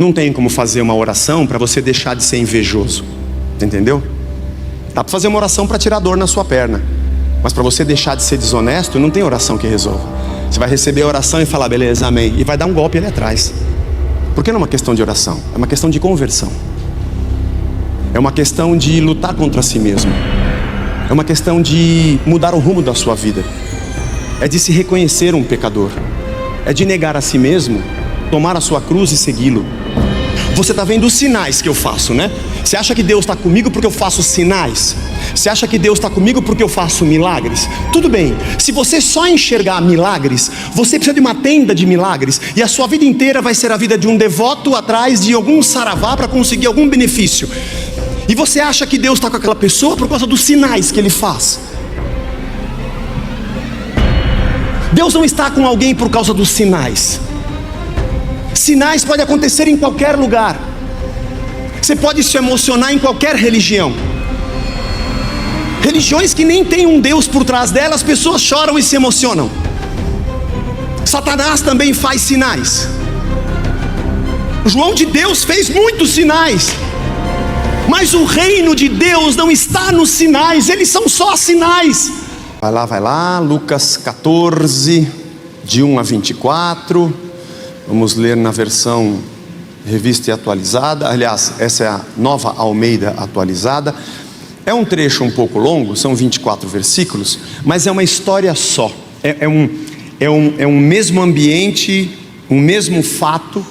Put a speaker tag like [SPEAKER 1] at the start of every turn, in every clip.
[SPEAKER 1] Não tem como fazer uma oração para você deixar de ser invejoso, entendeu? Dá para fazer uma oração para tirar dor na sua perna, mas para você deixar de ser desonesto, não tem oração que resolva. Você vai receber a oração e falar, beleza, amém, e vai dar um golpe ali atrás. Porque não é uma questão de oração, é uma questão de conversão. É uma questão de lutar contra si mesmo. É uma questão de mudar o rumo da sua vida. É de se reconhecer um pecador. É de negar a si mesmo, tomar a sua cruz e segui-lo. Você está vendo os sinais que eu faço, né? Você acha que Deus está comigo porque eu faço sinais? Você acha que Deus está comigo porque eu faço milagres? Tudo bem, se você só enxergar milagres, você precisa de uma tenda de milagres, e a sua vida inteira vai ser a vida de um devoto atrás de algum saravá para conseguir algum benefício. E você acha que Deus está com aquela pessoa por causa dos sinais que ele faz. Deus não está com alguém por causa dos sinais. Sinais podem acontecer em qualquer lugar. Você pode se emocionar em qualquer religião. Religiões que nem tem um Deus por trás delas, as pessoas choram e se emocionam. Satanás também faz sinais. João de Deus fez muitos sinais. Mas o reino de Deus não está nos sinais, eles são só sinais. Vai lá, Lucas 14, de 1 a 24. Vamos ler na versão revista e atualizada. Aliás, essa é a Nova Almeida atualizada. É um trecho um pouco longo, são 24 versículos, mas é uma história só. É um mesmo ambiente, um mesmo fato,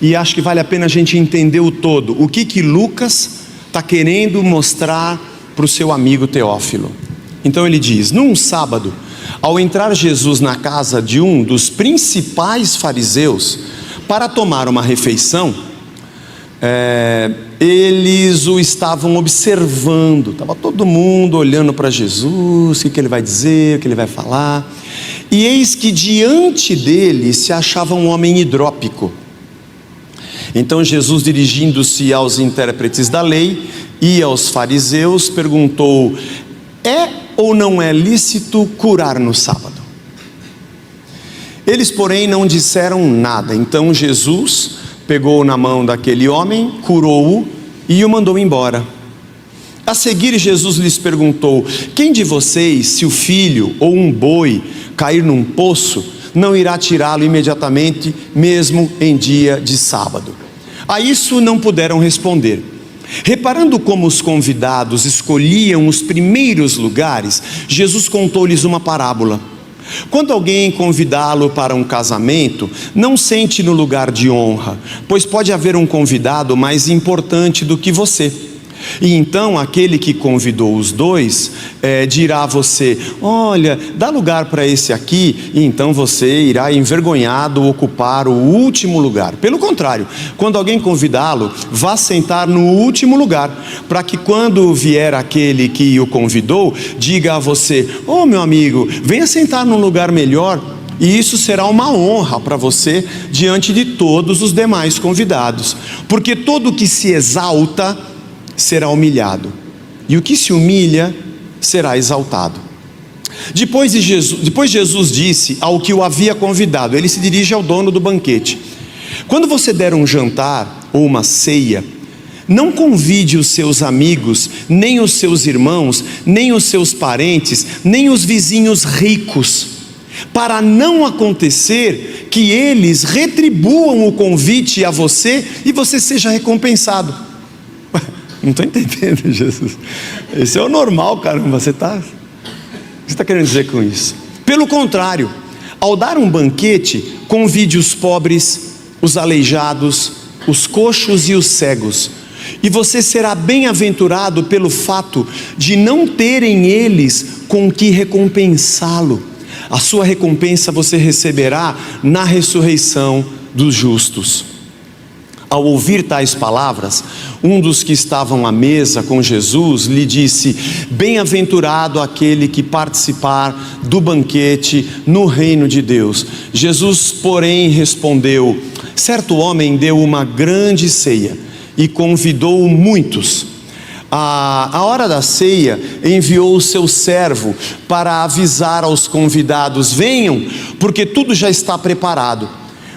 [SPEAKER 1] e acho que vale a pena a gente entender o todo. O que Lucas está querendo mostrar para o seu amigo Teófilo. Então ele diz: num sábado, ao entrar Jesus na casa de um dos principais fariseus para tomar uma refeição, eles o estavam observando. Estava todo mundo olhando para Jesus, o que ele vai dizer, o que ele vai falar. E eis que diante dele se achava um homem hidrópico. Então Jesus, dirigindo-se aos intérpretes da lei e aos fariseus, perguntou: é ou não é lícito curar no sábado? Eles, porém, não disseram nada. Então Jesus pegou na mão daquele homem, curou-o e o mandou embora. A seguir, Jesus lhes perguntou: quem de vocês, se o filho ou um boi cair num poço, não irá tirá-lo imediatamente, mesmo em dia de sábado? A isso não puderam responder. Reparando como os convidados escolhiam os primeiros lugares, Jesus contou-lhes uma parábola. Quando alguém convidá-lo para um casamento, não sente no lugar de honra, pois pode haver um convidado mais importante do que você. E então aquele que convidou os dois dirá a você: olha, dá lugar para esse aqui. E então você irá envergonhado ocupar o último lugar. Pelo contrário, quando alguém convidá-lo, vá sentar no último lugar, para que quando vier aquele que o convidou, diga a você: oh meu amigo, venha sentar num lugar melhor. E isso será uma honra para você diante de todos os demais convidados. Porque todo que se exalta será humilhado, e o que se humilha será exaltado. Depois Jesus disse ao que o havia convidado, ele se dirige ao dono do banquete: quando você der um jantar ou uma ceia, não convide os seus amigos, nem os seus irmãos, nem os seus parentes, nem os vizinhos ricos, para não acontecer que eles retribuam o convite a você e você seja recompensado. Não estou entendendo, Jesus. Esse é o normal, caramba. O que você está querendo dizer com isso? Pelo contrário, ao dar um banquete, convide os pobres, os aleijados, os coxos e os cegos, e você será bem-aventurado pelo fato de não terem eles com que recompensá-lo. A sua recompensa você receberá na ressurreição dos justos. Ao ouvir tais palavras, um dos que estavam à mesa com Jesus lhe disse: bem-aventurado aquele que participar do banquete no reino de Deus. Jesus, porém, respondeu: certo homem deu uma grande ceia e convidou muitos. À hora da ceia, enviou o seu servo para avisar aos convidados: venham, porque tudo já está preparado.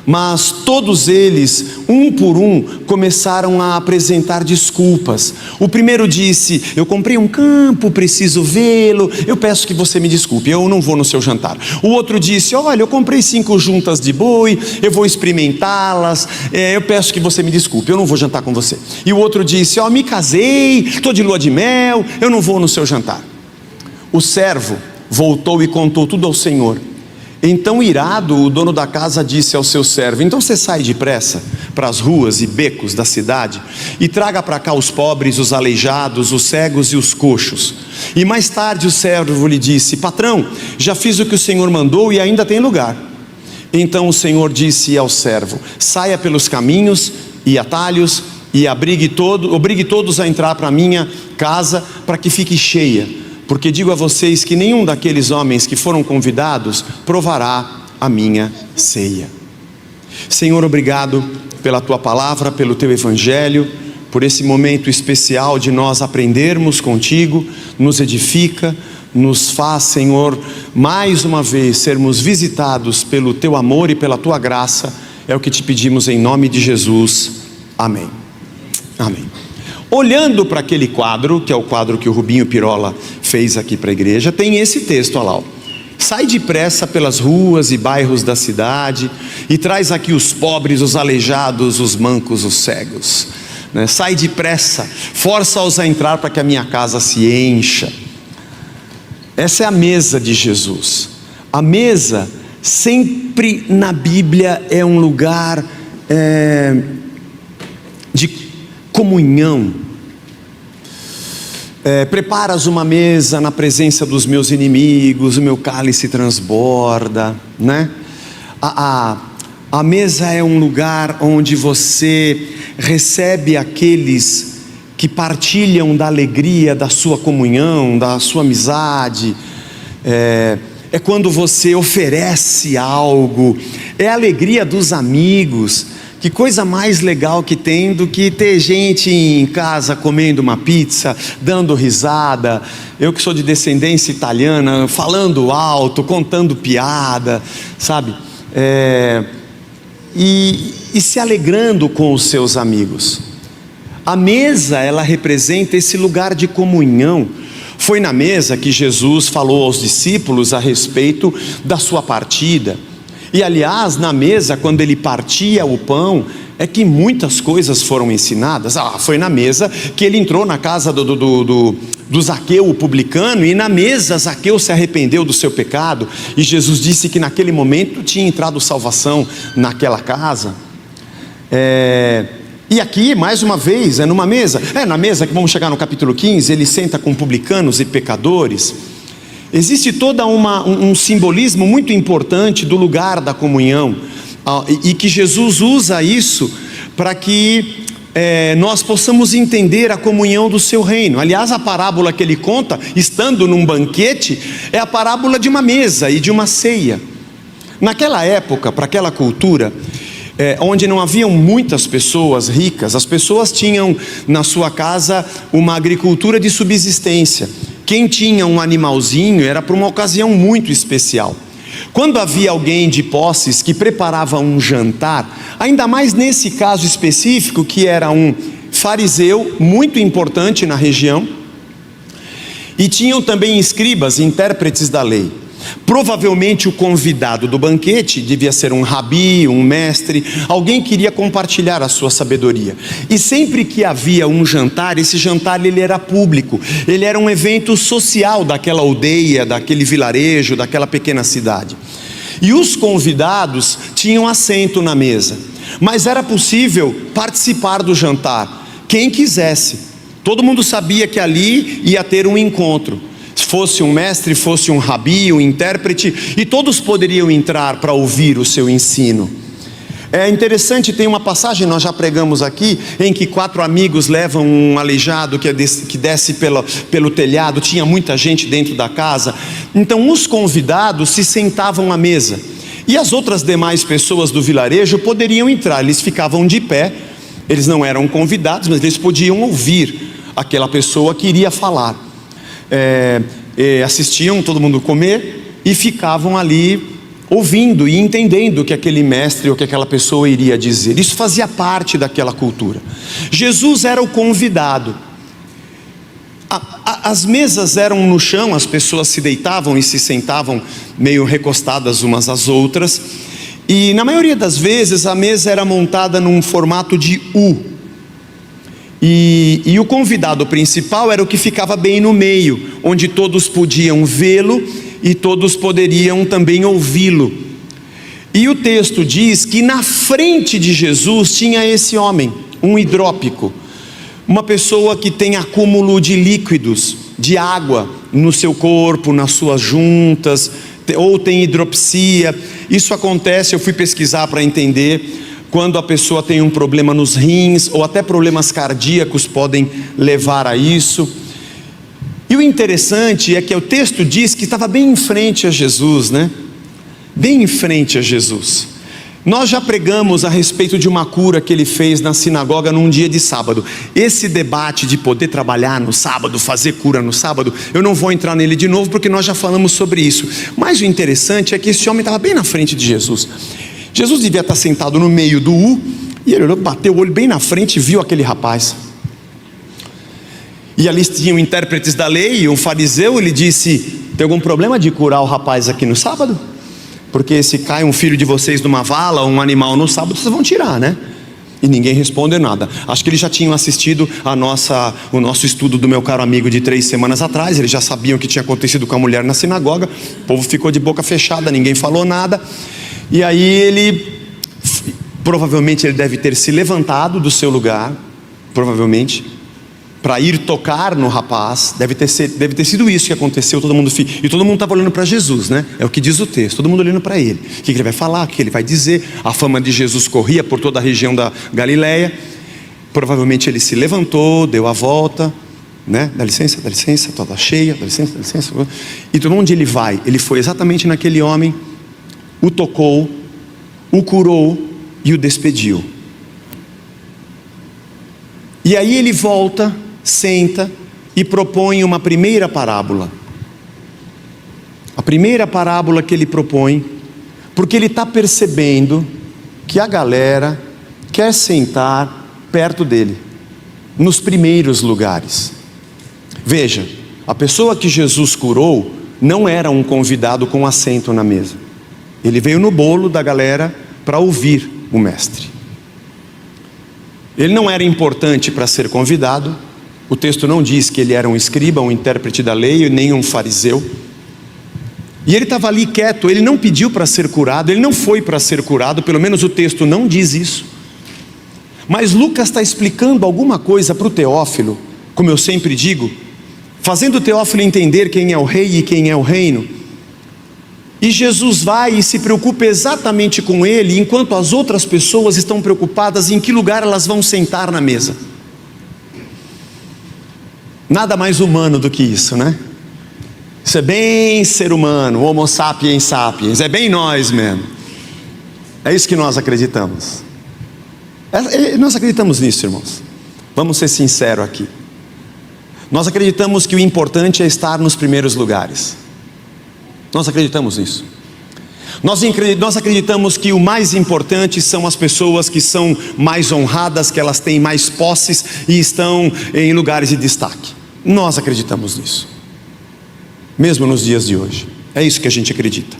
[SPEAKER 1] Mas todos eles, um por um, começaram a apresentar desculpas. O primeiro disse: eu comprei um campo, preciso vê-lo, eu peço que você me desculpe, eu não vou no seu jantar. O outro disse: olha, eu comprei 5 juntas de boi, eu vou experimentá-las, eu peço que você me desculpe, eu não vou jantar com você. E o outro disse: me casei, estou de lua de mel, eu não vou no seu jantar. O servo voltou e contou tudo ao Senhor. Então, irado, o dono da casa disse ao seu servo: então você sai depressa para as ruas e becos da cidade e traga para cá os pobres, os aleijados, os cegos e os coxos. E mais tarde o servo lhe disse: patrão, já fiz o que o Senhor mandou e ainda tem lugar. Então o Senhor disse ao servo: saia pelos caminhos e atalhos e obrigue todos a entrar para a minha casa, para que fique cheia. Porque digo a vocês que nenhum daqueles homens que foram convidados provará a minha ceia. Senhor, obrigado pela Tua palavra, pelo Teu Evangelho, por esse momento especial de nós aprendermos contigo. Nos edifica, nos faz, Senhor, mais uma vez sermos visitados pelo Teu amor e pela Tua graça. É o que te pedimos em nome de Jesus. Amém. Amém. Olhando para aquele quadro, que é o quadro que o Rubinho Pirola fez aqui para a igreja, tem esse texto, olha lá: sai depressa pelas ruas e bairros da cidade e traz aqui os pobres, os aleijados, os mancos, os cegos, né? Sai depressa, força-os a entrar para que a minha casa se encha. Essa é a mesa de Jesus. A mesa sempre na Bíblia é um lugar de comunhão. Preparas uma mesa na presença dos meus inimigos, o meu cálice transborda, né? A mesa é um lugar onde você recebe aqueles que partilham da alegria da sua comunhão, da sua amizade. É quando você oferece algo, é a alegria dos amigos. Que coisa mais legal que tem do que ter gente em casa comendo uma pizza, dando risada. Eu que sou de descendência italiana, falando alto, contando piada, sabe? E se alegrando com os seus amigos. A mesa, ela representa esse lugar de comunhão. Foi na mesa que Jesus falou aos discípulos a respeito da sua partida. E aliás, na mesa, quando ele partia o pão, é que muitas coisas foram ensinadas. Foi na mesa que ele entrou na casa do Zaqueu, o publicano, e na mesa Zaqueu se arrependeu do seu pecado, e Jesus disse que naquele momento tinha entrado salvação naquela casa. E aqui, mais uma vez, numa mesa, na mesa que vamos chegar no capítulo 15, ele senta com publicanos e pecadores. Existe todo um simbolismo muito importante do lugar da comunhão, e que Jesus usa isso para que nós possamos entender a comunhão do seu reino. Aliás, a parábola que ele conta, estando num banquete, é a parábola de uma mesa e de uma ceia. Naquela época, para aquela cultura, onde não haviam muitas pessoas ricas, as pessoas tinham na sua casa uma agricultura de subsistência. Quem tinha um animalzinho era para uma ocasião muito especial. Quando havia alguém de posses que preparava um jantar, ainda mais nesse caso específico, que era um fariseu muito importante na região, e tinham também escribas, intérpretes da lei. Provavelmente o convidado do banquete devia ser um rabi, um mestre, alguém que iria compartilhar a sua sabedoria. E sempre que havia um jantar, esse jantar ele era público, ele era um evento social daquela aldeia, daquele vilarejo, daquela pequena cidade. E os convidados tinham assento na mesa, mas era possível participar do jantar, quem quisesse. Todo mundo sabia que ali ia ter um encontro. Fosse um mestre, fosse um rabi, um intérprete, e todos poderiam entrar para ouvir o seu ensino. É interessante, tem uma passagem, nós já pregamos aqui, em que 4 amigos levam um aleijado que desce pelo telhado, tinha muita gente dentro da casa. Então os convidados se sentavam à mesa, e as outras demais pessoas do vilarejo poderiam entrar, eles ficavam de pé, eles não eram convidados, mas eles podiam ouvir aquela pessoa que iria falar. Assistiam todo mundo comer e ficavam ali ouvindo e entendendo o que aquele mestre ou que aquela pessoa iria dizer. Isso fazia parte daquela cultura. Jesus era o convidado. As mesas eram no chão, as pessoas se deitavam e se sentavam meio recostadas umas às outras, e na maioria das vezes a mesa era montada num formato de U, e o convidado principal era o que ficava bem no meio, onde todos podiam vê-lo e todos poderiam também ouvi-lo. E o texto diz que na frente de Jesus tinha esse homem, um hidrópico, uma pessoa que tem acúmulo de líquidos, de água no seu corpo, nas suas juntas, ou tem hidropsia. Isso acontece, eu fui pesquisar para entender, quando a pessoa tem um problema nos rins, ou até problemas cardíacos podem levar a isso. E o interessante é que o texto diz que estava bem em frente a Jesus, né? Bem em frente a Jesus. Nós já pregamos a respeito de uma cura que ele fez na sinagoga num dia de sábado. Esse debate de poder trabalhar no sábado, fazer cura no sábado, eu não vou entrar nele de novo porque nós já falamos sobre isso. Mas o interessante é que esse homem estava bem na frente de Jesus. Jesus devia estar sentado no meio do U, e ele olhou, bateu o olho bem na frente e viu aquele rapaz. E ali tinham intérpretes da lei, e um fariseu, ele disse: tem algum problema de curar o rapaz aqui no sábado? Porque se cai um filho de vocês numa vala, ou um animal no sábado, vocês vão tirar, né? E ninguém respondeu nada. Acho que eles já tinham assistido o nosso estudo do meu caro amigo de 3 semanas atrás. Eles já sabiam o que tinha acontecido com a mulher na sinagoga. O povo ficou de boca fechada, ninguém falou nada. E aí provavelmente ele deve ter se levantado do seu lugar, provavelmente, para ir tocar no rapaz. Deve ter sido isso que aconteceu. E todo mundo estava olhando para Jesus, né? É o que diz o texto, todo mundo olhando para ele. O que ele vai falar, o que ele vai dizer. A fama de Jesus corria por toda a região da Galileia. Provavelmente ele se levantou, deu a volta, né? Dá licença, toda cheia, dá licença. E todo onde ele vai, ele foi exatamente naquele homem, o tocou, o curou e o despediu. E aí ele volta, senta e propõe uma primeira parábola. A primeira parábola que ele propõe, porque ele está percebendo que a galera quer sentar perto dele, nos primeiros lugares. Veja, a pessoa que Jesus curou não era um convidado com assento na mesa. Ele veio no bolo da galera para ouvir o mestre. Ele não era importante para ser convidado. O texto não diz que ele era um escriba, um intérprete da lei, nem um fariseu. E ele estava ali quieto, ele não pediu para ser curado, ele não foi para ser curado, pelo menos o texto não diz isso. Mas Lucas está explicando alguma coisa para o Teófilo, como eu sempre digo, fazendo o Teófilo entender quem é o rei e quem é o reino. E Jesus vai e se preocupa exatamente com ele, enquanto as outras pessoas estão preocupadas em que lugar elas vão sentar na mesa. Nada mais humano do que isso, né? Isso é bem ser humano, homo sapiens sapiens, é bem nós mesmo. É isso que nós acreditamos. Nós acreditamos nisso, irmãos. Vamos ser sinceros aqui. Nós acreditamos que o importante é estar nos primeiros lugares. Nós acreditamos nisso. Nós acreditamos que o mais importante são as pessoas que são mais honradas, que elas têm mais posses e estão em lugares de destaque. Nós acreditamos nisso, mesmo nos dias de hoje. É isso que a gente acredita.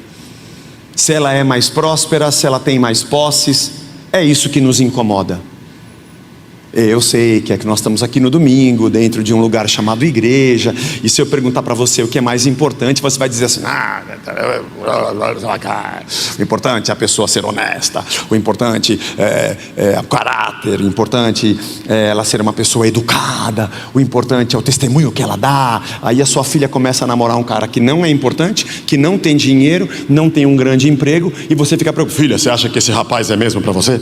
[SPEAKER 1] Se ela é mais próspera, se ela tem mais posses, é isso que nos incomoda. Eu sei que nós estamos aqui no domingo, dentro de um lugar chamado igreja, e se eu perguntar para você o que é mais importante, você vai dizer assim: o importante é a pessoa ser honesta, o importante é o caráter, o importante é ela ser uma pessoa educada, o importante é o testemunho que ela dá. Aí a sua filha começa a namorar um cara que não é importante, que não tem dinheiro, não tem um grande emprego, e você fica preocupado: filha, você acha que esse rapaz é mesmo para você?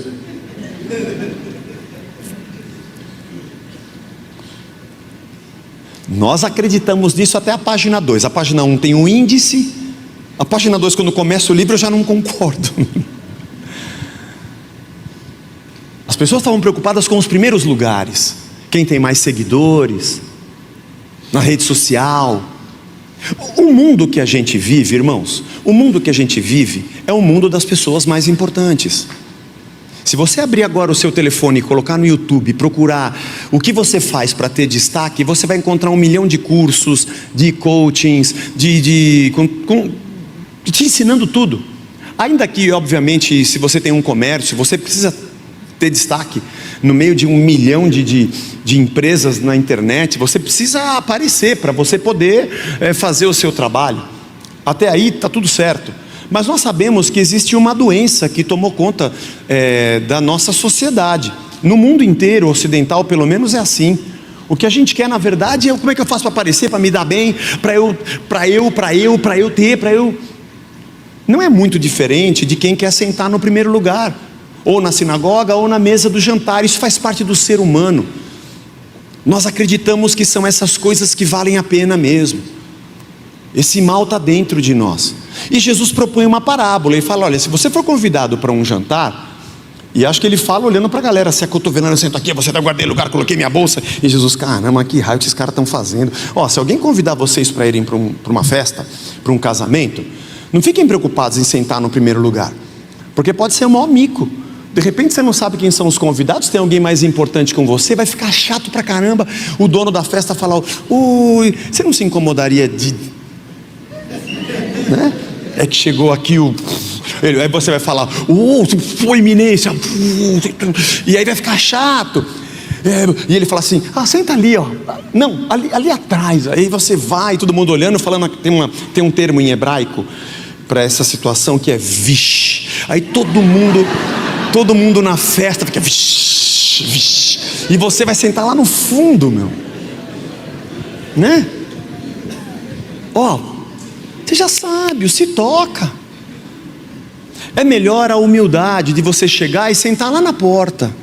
[SPEAKER 1] Nós acreditamos nisso até a página 2. A página 1 tem um índice. A página 2, quando começa o livro, eu já não concordo. As pessoas estavam preocupadas com os primeiros lugares. Quem tem mais seguidores na rede social, O mundo que a gente vive, irmãos, o mundo que a gente vive é o mundo das pessoas mais importantes. Se você abrir agora o seu telefone e colocar no YouTube, procurar o que você faz para ter destaque, você vai encontrar 1 milhão de cursos, de coachings, te ensinando tudo. Ainda que, obviamente, se você tem um comércio, você precisa ter destaque no meio de 1 milhão de empresas na internet, você precisa aparecer para você poder fazer o seu trabalho. Até aí está tudo certo. Mas nós sabemos que existe uma doença que tomou conta da nossa sociedade. No mundo inteiro, ocidental pelo menos, é assim. O que a gente quer, na verdade, é como é que eu faço para aparecer, para me dar bem, para eu ter. Não é muito diferente de quem quer sentar no primeiro lugar, ou na sinagoga, ou na mesa do jantar. Isso faz parte do ser humano. Nós acreditamos que são essas coisas que valem a pena mesmo. Esse mal está dentro de nós. E Jesus propõe uma parábola e fala: olha, se você for convidado para um jantar, e acho que ele fala olhando para a galera, se acotovelando, eu sento aqui, você tá, guardei lugar, coloquei minha bolsa. E Jesus: caramba, que raio que esses caras estão fazendo. Se alguém convidar vocês para irem para uma festa, para um casamento, não fiquem preocupados em sentar no primeiro lugar, porque pode ser o maior mico. De repente você não sabe quem são os convidados, tem alguém mais importante com você, vai ficar chato pra caramba. O dono da festa falar: ui, você não se incomodaria de... né? É que chegou aqui aí você vai falar: sua eminência, e aí vai ficar chato. E ele fala assim: senta ali, não, ali atrás. Aí você vai, todo mundo olhando, falando. Tem um termo em hebraico para essa situação que é vish. Aí todo mundo na festa fica vish, vish. E você vai sentar lá no fundo, meu, né? Você já sabe, se toca. É melhor a humildade de você chegar e sentar lá na porta.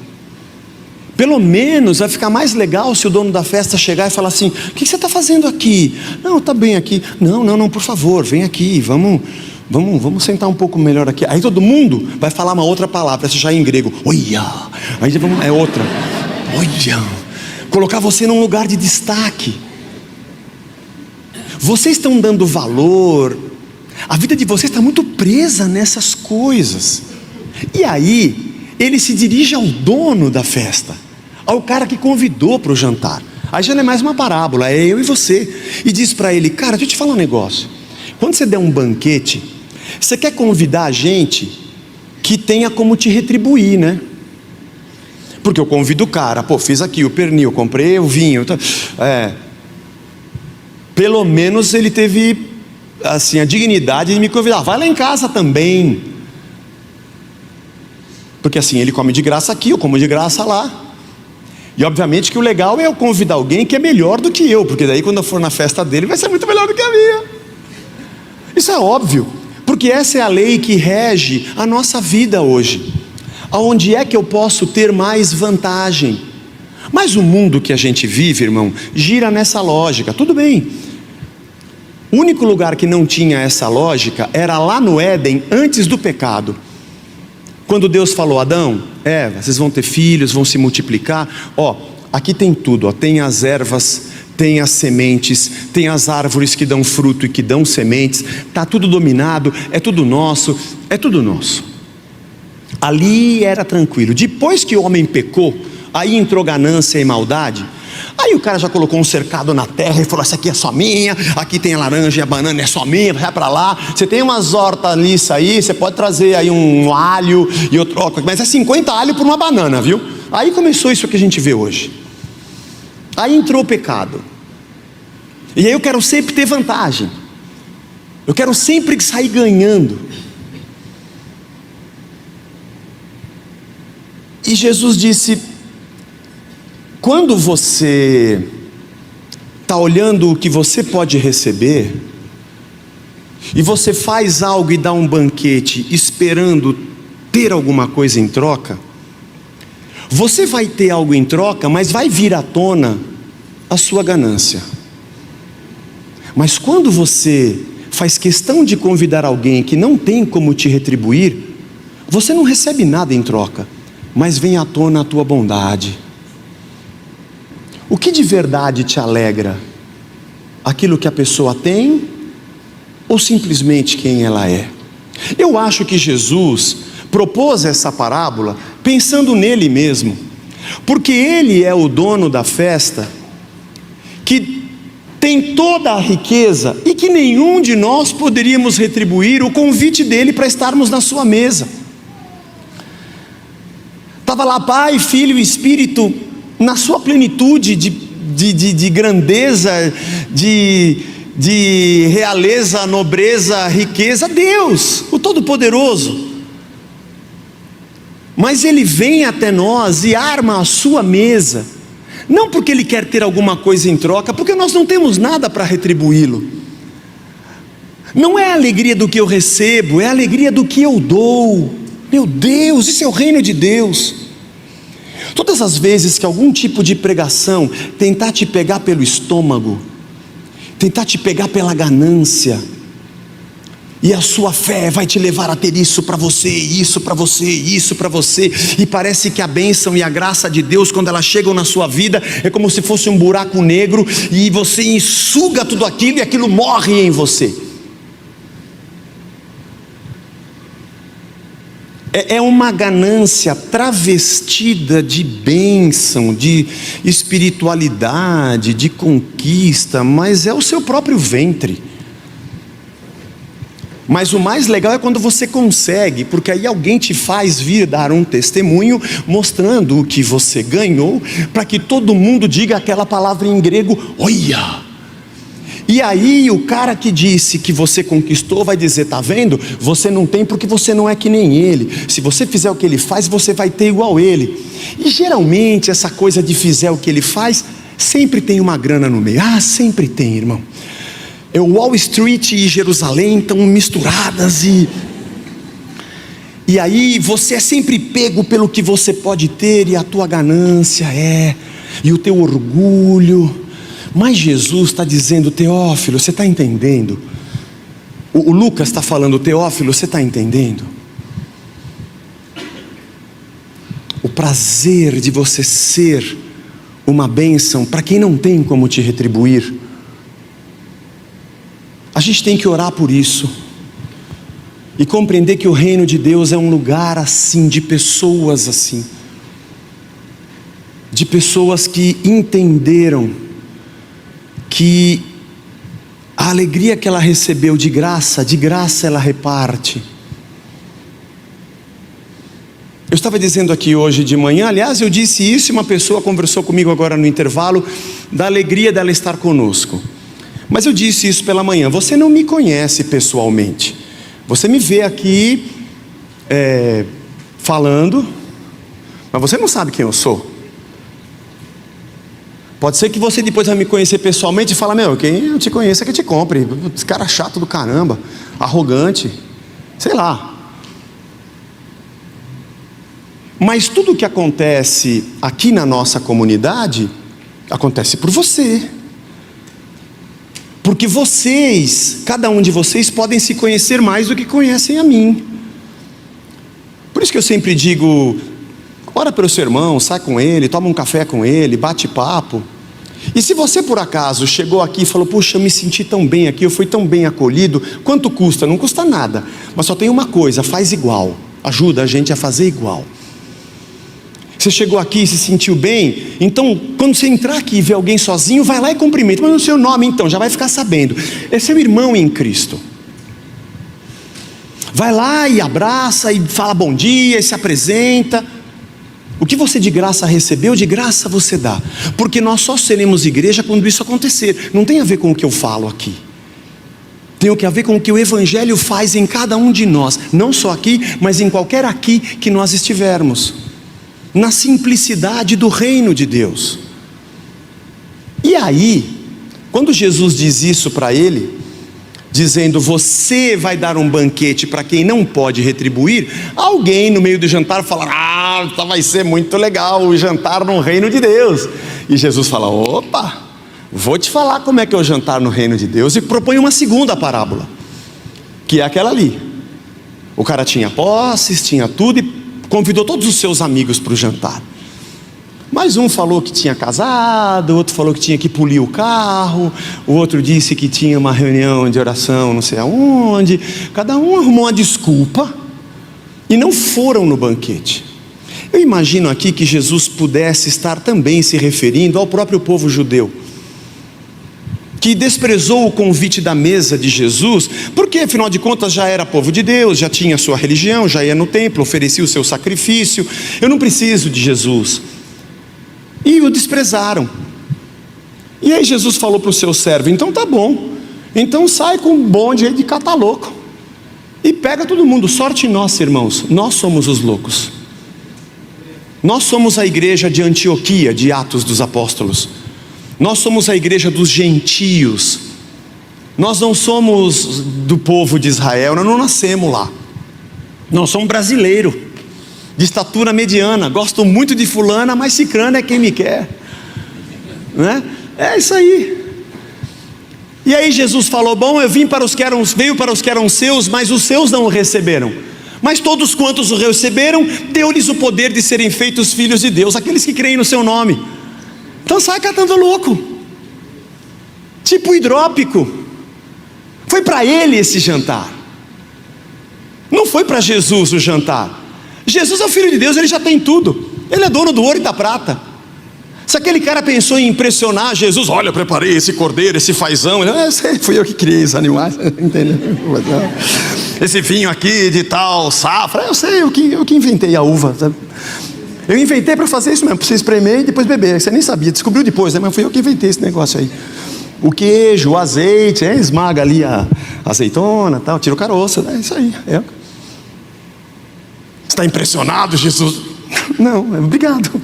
[SPEAKER 1] Pelo menos vai ficar mais legal se o dono da festa chegar e falar assim: o que você está fazendo aqui? Não, está bem aqui. Não, por favor, vem aqui, vamos sentar um pouco melhor aqui. Aí todo mundo vai falar uma outra palavra, essa já é em grego, oia. Aí é outra, oia. Colocar você num lugar de destaque. Vocês estão dando valor, a vida de vocês está muito presa nessas coisas. E aí ele se dirige ao dono da festa, ao cara que convidou para o jantar. Aí já não é mais uma parábola, é eu e você. E diz para ele: cara, deixa eu te falar um negócio. Quando você der um banquete, você quer convidar gente que tenha como te retribuir, né? Porque eu convido o cara, fiz aqui o pernil, comprei o vinho, pelo menos ele teve assim a dignidade de me convidar: vai lá em casa também. Porque assim, ele come de graça aqui, eu como de graça lá. E obviamente que o legal é eu convidar alguém que é melhor do que eu, porque daí quando eu for na festa dele vai ser muito melhor do que a minha. Isso é óbvio, porque essa é a lei que rege a nossa vida hoje. Aonde é que eu posso ter mais vantagem? Mas o mundo que a gente vive, irmão, gira nessa lógica. Tudo bem. O único lugar que não tinha essa lógica era lá no Éden, antes do pecado. Quando Deus falou: Adão, Eva, vocês vão ter filhos, vão se multiplicar. Aqui tem tudo, tem as ervas, tem as sementes, tem as árvores que dão fruto e que dão sementes. Está tudo dominado, é tudo nosso, Ali era tranquilo. Depois que o homem pecou, aí entrou ganância e maldade. Aí o cara já colocou um cercado na terra e falou: essa aqui é só minha, aqui tem a laranja e a banana é só minha, vai para lá. Você tem umas hortaliças aí, você pode trazer aí um alho e outro, mas é 50 alho por uma banana, viu? Aí começou isso que a gente vê hoje. Aí entrou o pecado. E aí eu quero sempre ter vantagem. Eu quero sempre sair ganhando. E Jesus disse: quando você está olhando o que você pode receber, e você faz algo e dá um banquete esperando ter alguma coisa em troca, você vai ter algo em troca, mas vai vir à tona a sua ganância. Mas quando você faz questão de convidar alguém que não tem como te retribuir, você não recebe nada em troca, mas vem à tona a tua bondade. O que de verdade te alegra? aquilo que a pessoa tem ou simplesmente quem ela é? Eu acho que Jesus propôs essa parábola pensando nele mesmo, porque ele é o dono da festa, que tem toda a riqueza e que nenhum de nós poderíamos retribuir o convite dele para estarmos na sua mesa. Estava lá Pai, Filho e Espírito na sua plenitude de grandeza, de realeza, nobreza, riqueza, Deus, o Todo-Poderoso. Mas Ele vem até nós e arma a sua mesa, não porque Ele quer ter alguma coisa em troca, porque nós não temos nada para retribuí-lo. Não é a alegria do que eu recebo, é a alegria do que eu dou. Meu Deus, isso é o reino de Deus. Todas as vezes que algum tipo de pregação tentar te pegar pelo estômago, tentar te pegar pela ganância, e a sua fé vai te levar a ter isso para você, isso para você, isso para você, e parece que a bênção e a graça de Deus, quando elas chegam na sua vida, é como se fosse um buraco negro, e você enxuga tudo aquilo e aquilo morre em você. É uma ganância travestida de bênção, de espiritualidade, de conquista, mas é o seu próprio ventre. Mas o mais legal é quando você consegue, porque aí alguém te faz vir dar um testemunho, mostrando o que você ganhou, para que todo mundo diga aquela palavra em grego, olha. E aí o cara que disse que você conquistou vai dizer, tá vendo? Você não tem porque você não é que nem ele. Se você fizer o que ele faz, você vai ter igual ele. E geralmente essa coisa de fizer o que ele faz, sempre tem uma grana no meio. Ah, sempre tem, irmão. Wall Street e Jerusalém estão misturadas e aí você é sempre pego pelo que você pode ter, e a tua ganância e o teu orgulho. Mas Jesus está dizendo, Teófilo, você está entendendo? O Lucas está falando, Teófilo, você está entendendo? O prazer de você ser uma bênção para quem não tem como te retribuir. A gente tem que orar por isso e compreender que o reino de Deus é um lugar assim, de pessoas assim, de pessoas que entenderam que a alegria que ela recebeu de graça ela reparte. Eu estava dizendo aqui hoje de manhã, aliás eu disse isso e uma pessoa conversou comigo agora no intervalo, da alegria dela estar conosco. Mas eu disse isso pela manhã, você não me conhece pessoalmente, você me vê aqui falando, mas você não sabe quem eu sou. Pode ser que você depois vai me conhecer pessoalmente e fala, meu, quem eu te conheço é que te compre, esse cara chato do caramba, arrogante, sei lá. Mas tudo o que acontece aqui na nossa comunidade, acontece por você. Porque vocês, cada um de vocês podem se conhecer mais do que conhecem a mim. Por isso que eu sempre digo, ora pelo seu irmão, sai com ele, toma um café com ele, bate papo. E se você por acaso chegou aqui e falou, puxa, eu me senti tão bem aqui, eu fui tão bem acolhido, quanto custa? Não custa nada, mas só tem uma coisa, faz igual, ajuda a gente a fazer igual. Você chegou aqui e se sentiu bem, então quando você entrar aqui e ver alguém sozinho, vai lá e cumprimenta, mas no seu nome então, já vai ficar sabendo, é seu irmão em Cristo. Vai lá e abraça e fala bom dia e se apresenta. O que você de graça recebeu, de graça você dá, porque nós só seremos igreja quando isso acontecer. Não tem a ver com o que eu falo aqui, tem a ver com o que o Evangelho faz em cada um de nós, não só aqui, mas em qualquer aqui que nós estivermos, na simplicidade do reino de Deus. E aí, quando Jesus diz isso para ele, dizendo, você vai dar um banquete para quem não pode retribuir, alguém no meio do jantar fala, vai ser muito legal o jantar no reino de Deus. E Jesus fala, opa, vou te falar como é que é o jantar no reino de Deus, e propõe uma segunda parábola, que é aquela ali. O cara tinha posses, tinha tudo, e convidou todos os seus amigos para o jantar. Mas um falou que tinha casado, o outro falou que tinha que polir o carro, o outro disse que tinha uma reunião de oração não sei aonde. Cada um arrumou uma desculpa e não foram no banquete. Eu imagino aqui que Jesus pudesse estar também se referindo ao próprio povo judeu, que desprezou o convite da mesa de Jesus, porque afinal de contas já era povo de Deus, já tinha sua religião, já ia no templo, oferecia o seu sacrifício. Eu não preciso de Jesus. E o desprezaram. E aí Jesus falou para o seu servo: então tá bom, então sai com um bonde aí de catar louco e pega todo mundo. Sorte nossa, irmãos, nós somos os loucos. Nós somos a igreja de Antioquia, de Atos dos Apóstolos. Nós somos a igreja dos gentios. Nós não somos do povo de Israel, nós não nascemos lá. Nós somos brasileiros, de estatura mediana. Gosto muito de fulana, mas cicrana é quem me quer, né? É isso aí. E aí Jesus falou: bom, eu veio para os que eram seus, mas os seus não o receberam. Mas todos quantos o receberam, deu-lhes o poder de serem feitos filhos de Deus, aqueles que creem no seu nome. Então sai catando louco, tipo hidrópico. Foi para ele esse jantar, não foi para Jesus o jantar. Jesus é o Filho de Deus, ele já tem tudo, ele é dono do ouro e da prata. Se aquele cara pensou em impressionar Jesus: olha, eu preparei esse cordeiro, esse fazão, ele, fui eu que criei os animais, entendeu? Esse vinho aqui de tal safra, eu sei, eu que inventei a uva, sabe? Eu inventei para fazer isso mesmo, para você espremer e depois beber. Você nem sabia, descobriu depois, né? Mas fui eu que inventei esse negócio aí. O queijo, o azeite, esmaga ali a azeitona, tal, tira o caroço, é isso aí. Você está impressionado, Jesus? Não, obrigado.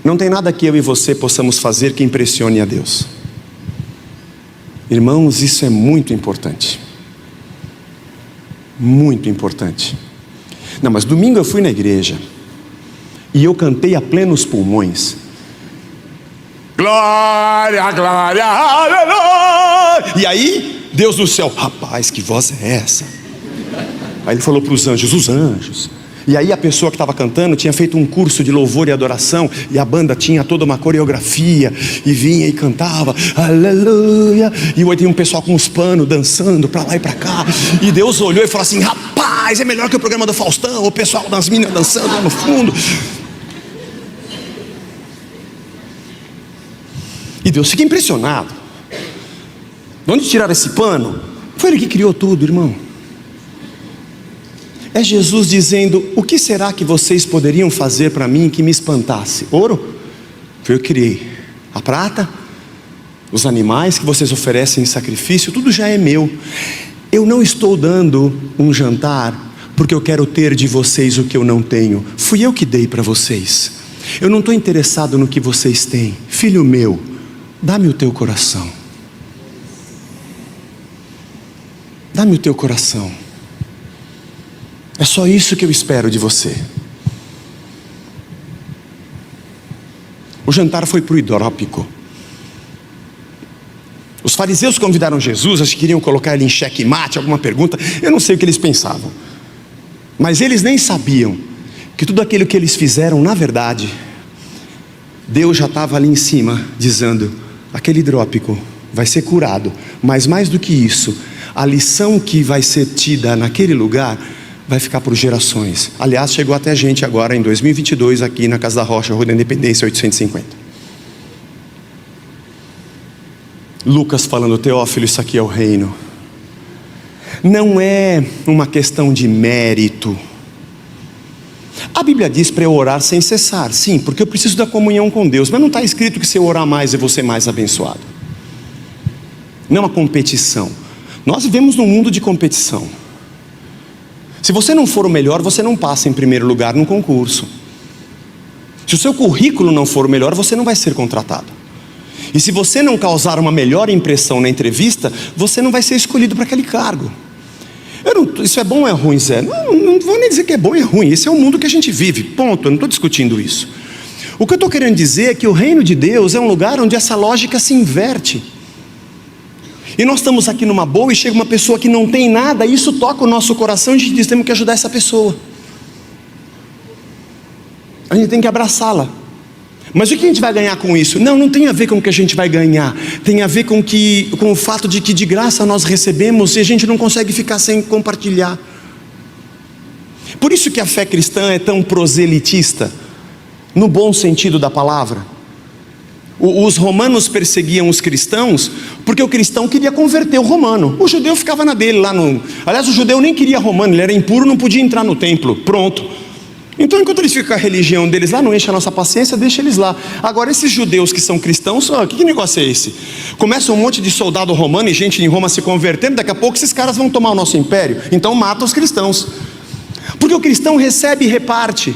[SPEAKER 1] Não tem nada que eu e você possamos fazer que impressione a Deus. Irmãos, isso é muito importante. Muito importante. Não, mas domingo eu fui na igreja e eu cantei a plenos pulmões: glória, glória, aleluia. E aí, Deus do céu: rapaz, que voz é essa? Aí ele falou para os anjos: os anjos. E aí a pessoa que estava cantando tinha feito um curso de louvor e adoração, e a banda tinha toda uma coreografia, e vinha e cantava aleluia, e aí tinha um pessoal com os panos dançando para lá e para cá, e Deus olhou e falou assim: rapaz, é melhor que o programa do Faustão, o pessoal das meninas dançando lá no fundo. E Deus fica impressionado. De onde tiraram esse pano? Foi ele que criou tudo, irmão. É Jesus dizendo: o que será que vocês poderiam fazer para mim que me espantasse? Ouro? Foi eu que criei. A prata? Os animais que vocês oferecem em sacrifício? Tudo já é meu. Eu não estou dando um jantar porque eu quero ter de vocês o que eu não tenho. Fui eu que dei para vocês. Eu não estou interessado no que vocês têm. Filho meu, dá-me o teu coração. Dá-me o teu coração. É só isso que eu espero de você. O jantar foi para o hidrópico. Os fariseus convidaram Jesus, acho que queriam colocar ele em xeque-mate, alguma pergunta. Eu não sei o que eles pensavam, mas eles nem sabiam que tudo aquilo que eles fizeram, na verdade, Deus já estava ali em cima, dizendo: aquele hidrópico vai ser curado. Mas mais do que isso, a lição que vai ser tida naquele lugar vai ficar por gerações. Aliás, chegou até a gente agora em 2022 aqui na Casa da Rocha, Rua da Independência 850. Lucas falando: Teófilo, isso aqui é o reino. Não é uma questão de mérito. A Bíblia diz para eu orar sem cessar, sim, porque eu preciso da comunhão com Deus, mas não está escrito que se eu orar mais eu vou ser mais abençoado. Não é uma competição. Nós vivemos num mundo de competição. Se você não for o melhor, você não passa em primeiro lugar num concurso. Se o seu currículo não for o melhor, você não vai ser contratado. E se você não causar uma melhor impressão na entrevista, você não vai ser escolhido para aquele cargo. Isso é bom ou é ruim, Zé? Não vou nem dizer que é bom ou é ruim. Esse é o mundo que a gente vive, ponto. Eu não estou discutindo isso. O que eu estou querendo dizer é que o reino de Deus é um lugar onde essa lógica se inverte. E nós estamos aqui numa boa e chega uma pessoa que não tem nada, e isso toca o nosso coração e a gente diz: temos que ajudar essa pessoa. a gente tem que abraçá-la. Mas o que a gente vai ganhar com isso? Não tem a ver com o que a gente vai ganhar. Tem a ver com o fato de que de graça nós recebemos e a gente não consegue ficar sem compartilhar. Por isso que a fé cristã é tão proselitista, no bom sentido da palavra. Os romanos perseguiam os cristãos porque o cristão queria converter o romano. O judeu ficava na dele lá no... Aliás, o judeu nem queria romano, ele era impuro, não podia entrar no templo. Pronto. Então, enquanto eles ficam com a religião deles lá, não enche a nossa paciência, deixa eles lá. Agora, esses judeus que são cristãos, que negócio é esse? Começa um monte de soldado romano e gente em Roma se convertendo, daqui a pouco esses caras vão tomar o nosso império. Então, mata os cristãos. Porque o cristão recebe e reparte.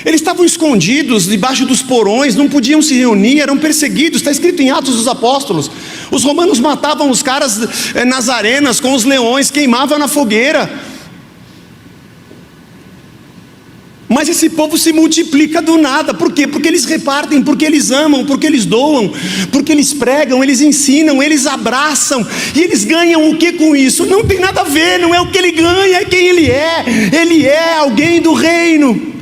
[SPEAKER 1] Eles estavam escondidos debaixo dos porões, não podiam se reunir, eram perseguidos. Está escrito em Atos dos Apóstolos. Os romanos matavam os caras nas arenas com os leões, queimavam na fogueira. Mas esse povo se multiplica do nada. Por quê? Porque eles repartem, porque eles amam, porque eles doam, porque eles pregam, eles ensinam, eles abraçam. E eles ganham o que com isso? Não tem nada a ver, não é o que ele ganha, é quem ele é. Ele é alguém do reino.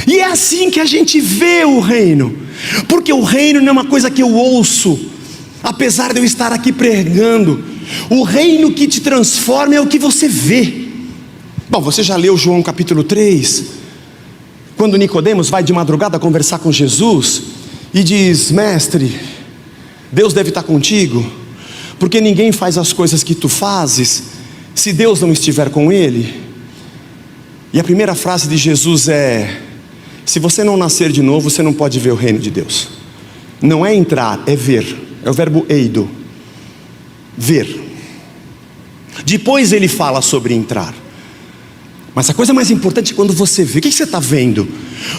[SPEAKER 1] E é assim que a gente vê o reino. Porque o reino não é uma coisa que eu ouço, apesar de eu estar aqui pregando. O reino que te transforma é o que você vê. Bom, você já leu João capítulo 3? Quando Nicodemos vai de madrugada conversar com Jesus e diz: mestre, Deus deve estar contigo, porque ninguém faz as coisas que tu fazes se Deus não estiver com ele. E a primeira frase de Jesus é: se você não nascer de novo, você não pode ver o reino de Deus. Não é entrar, é ver. É o verbo eido, ver. Depois ele fala sobre entrar. Mas a coisa mais importante é quando você vê. O que você está vendo?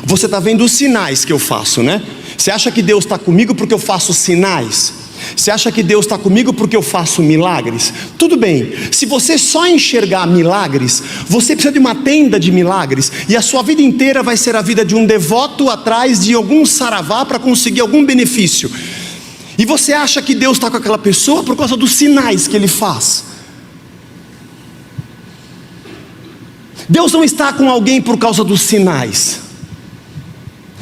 [SPEAKER 1] Você está vendo os sinais que eu faço, né? Você acha que Deus está comigo porque eu faço sinais? Você acha que Deus está comigo porque eu faço milagres? Tudo bem, se você só enxergar milagres, você precisa de uma tenda de milagres, e a sua vida inteira vai ser a vida de um devoto atrás de algum saravá para conseguir algum benefício. E você acha que Deus está com aquela pessoa por causa dos sinais que ele faz. Deus não está com alguém por causa dos sinais.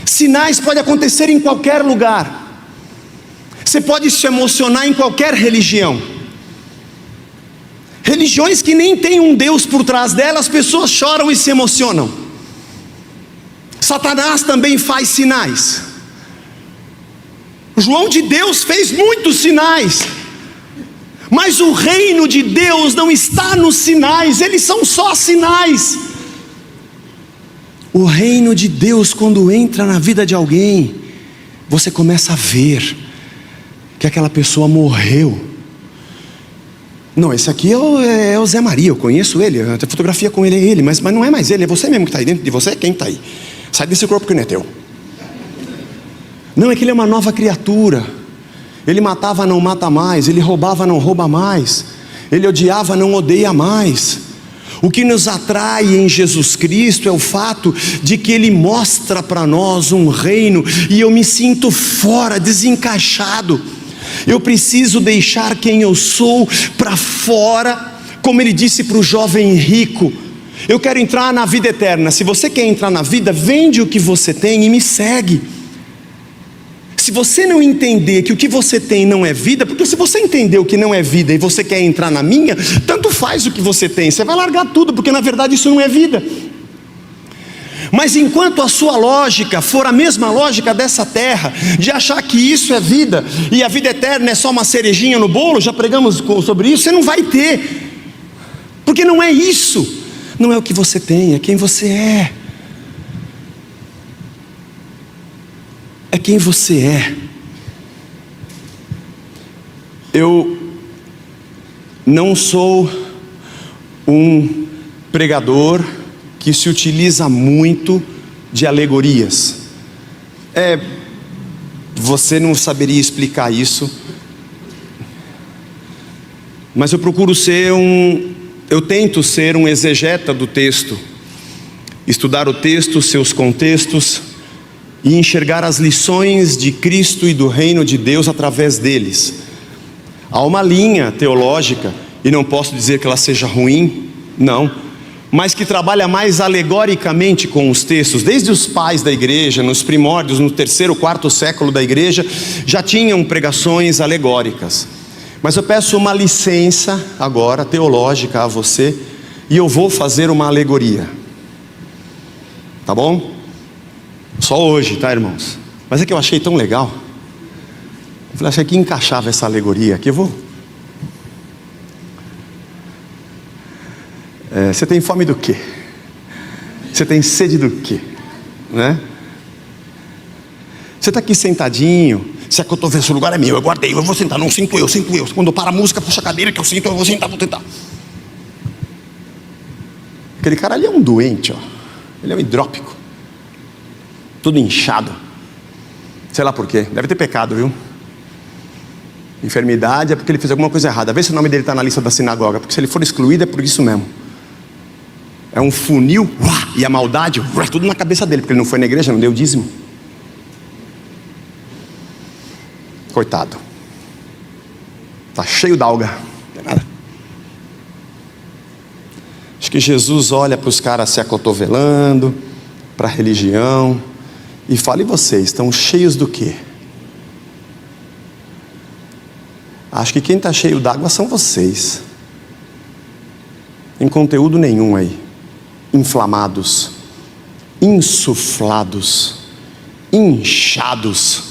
[SPEAKER 1] Sinais podem acontecer em qualquer lugar. Você pode se emocionar em qualquer religião. Religiões que nem tem um Deus por trás delas, as pessoas choram e se emocionam. Satanás também faz sinais. João de Deus fez muitos sinais. Mas o reino de Deus não está nos sinais, eles são só sinais. O reino de Deus, quando entra na vida de alguém, você começa a ver que aquela pessoa morreu. Não, esse aqui é o Zé Maria, eu conheço ele, a fotografia com ele é ele, mas não é mais ele, é você mesmo que está aí dentro de você, quem está aí? Sai desse corpo que não é teu. Não, é que ele é uma nova criatura. Ele matava, não mata mais. Ele roubava, não rouba mais. Ele odiava, não odeia mais. O que nos atrai em Jesus Cristo é o fato de que Ele mostra para nós um reino. E eu me sinto fora, desencaixado. Eu preciso deixar quem eu sou para fora. Como Ele disse para o jovem rico: eu quero entrar na vida eterna. Se você quer entrar na vida, vende o que você tem e me segue. Se você não entender que o que você tem não é vida, porque se você entender o que não é vida e você quer entrar na minha, tanto faz o que você tem, você vai largar tudo, porque na verdade isso não é vida. Mas enquanto a sua lógica for a mesma lógica dessa terra, de achar que isso é vida, e a vida eterna é só uma cerejinha no bolo, já pregamos sobre isso, você não vai ter, porque não é isso, não é o que você tem, é quem você é. É quem você é. Eu não sou um pregador que se utiliza muito de alegorias. Você não saberia explicar isso, mas eu procuro eu tento ser um exegeta do texto, estudar o texto, seus contextos, e enxergar as lições de Cristo e do reino de Deus através deles. Há uma linha teológica, e não posso dizer que ela seja ruim, não, mas que trabalha mais alegoricamente com os textos. Desde os pais da igreja, nos primórdios, no 3º, 4º século da igreja, já tinham pregações alegóricas. Mas eu peço uma licença agora, teológica a você, e eu vou fazer uma alegoria. Tá bom? Só hoje, tá, irmãos? Mas é que eu achei tão legal. Eu falei, achei que encaixava essa alegoria aqui, eu vou. Você tem fome do quê? Você tem sede do quê? Né? Você está aqui sentadinho, se acotovelo, esse lugar é meu, eu guardei, eu vou sentar, não sinto eu. Quando para a música, puxa a cadeira que eu sinto, eu vou sentar, vou tentar. Aquele cara ali é um doente, ó. Ele é um hidrópico, tudo inchado. Sei lá por quê, deve ter pecado, viu? Enfermidade é porque ele fez alguma coisa errada. Vê se o nome dele está na lista da sinagoga, porque se ele for excluído é por isso mesmo. É um funil, e a maldade, tudo na cabeça dele, porque ele não foi na igreja, não deu dízimo. Coitado. Está cheio d'alga. Não tem nada. Acho que Jesus olha para os caras se acotovelando, para a religião, e fala, e vocês, estão cheios do quê? Acho que quem está cheio d'água são vocês. Em conteúdo nenhum aí. Inflamados, insuflados, inchados,